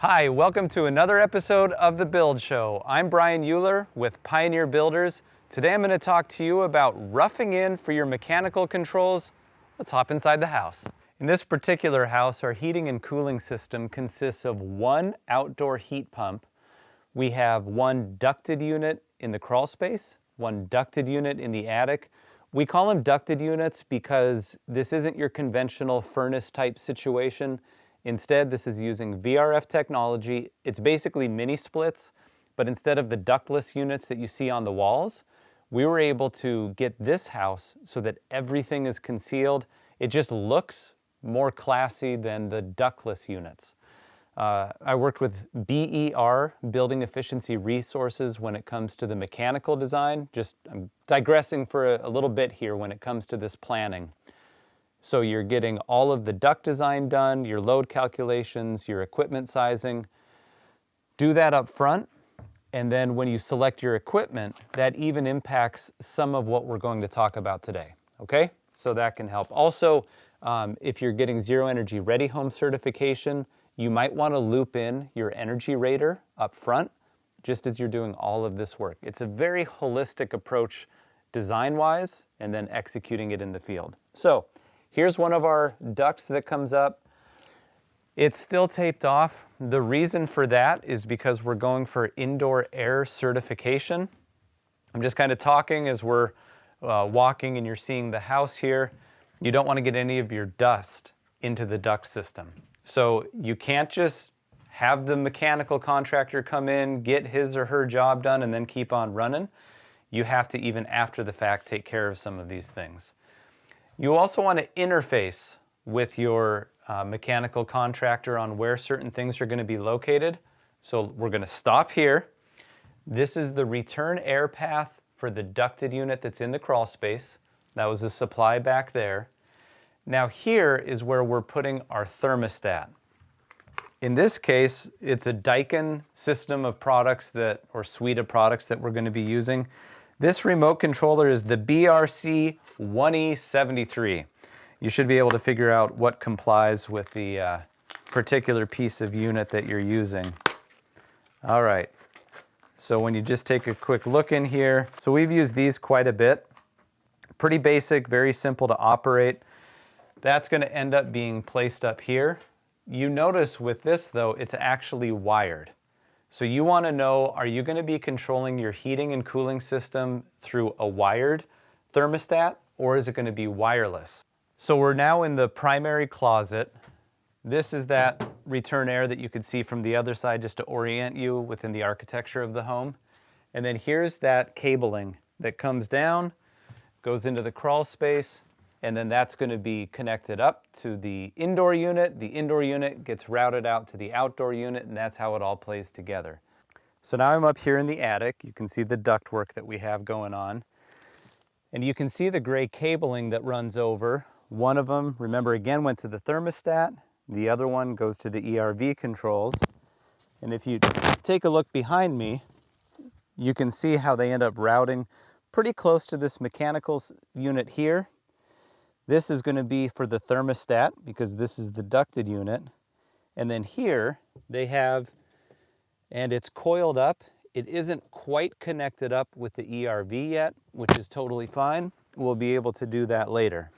Hi, welcome to another episode of The Build Show. I'm Brian Euler with Pioneer Builders. Today I'm going to talk to you about roughing in for your mechanical controls. Let's hop inside the house. In this particular house, our heating and cooling system consists of one outdoor heat pump. We have one ducted unit in the crawl space, one ducted unit in the attic. We call them ducted units because this isn't your conventional furnace type situation. Instead, this is using VRF technology. It's basically mini splits, but instead of the ductless units that you see on the walls, we were able to get this house so that everything is concealed. It just looks more classy than the ductless units. I worked with BER, Building Efficiency Resources, when it comes to the mechanical design. I'm digressing for a little bit here when it comes to this planning. So you're getting all of the duct design done, your load calculations, your equipment sizing. Do that up front, and then when you select your equipment, that even impacts some of what we're going to talk about today, okay? So that can help. Also, if you're getting Zero Energy Ready Home certification, you might want to loop in your energy rater up front, just as you're doing all of this work. It's a very holistic approach design-wise, and then executing it in the field. So here's one of our ducts that comes up. It's still taped off. The reason for that is because we're going for indoor air certification. I'm just kind of talking as we're walking and you're seeing the house here. You don't want to get any of your dust into the duct system. So you can't just have the mechanical contractor come in, get his or her job done, and then keep on running. You have to, even after the fact, take care of some of these things. You also want to interface with your mechanical contractor on where certain things are going to be located. So we're going to stop here. This is the return air path for the ducted unit that's in the crawl space. That was the supply back there. Now here is where we're putting our thermostat. In this case, it's a Daikin system of products or suite of products that we're going to be using. This remote controller is the BRC1E73. You should be able to figure out what complies with the particular piece of unit that you're using. All right, so when you just take a quick look in here, so we've used these quite a bit. Pretty basic, very simple to operate. That's going to end up being placed up here. You notice with this though, it's actually wired. So you want to know, are you going to be controlling your heating and cooling system through a wired thermostat, or is it going to be wireless? So we're now in the primary closet. This is that return air that you could see from the other side, just to orient you within the architecture of the home. And then here's that cabling that comes down, goes into the crawl space, and then that's going to be connected up to the indoor unit. The indoor unit gets routed out to the outdoor unit, and that's how it all plays together. So now I'm up here in the attic. You can see the ductwork that we have going on. And you can see the gray cabling that runs over. One of them, remember again, went to the thermostat. The other one goes to the ERV controls. And if you take a look behind me, you can see how they end up routing pretty close to this mechanical unit here. This is going to be for the thermostat because this is the ducted unit. And then here they have, and it's coiled up. It isn't quite connected up with the ERV yet, which is totally fine. We'll be able to do that later.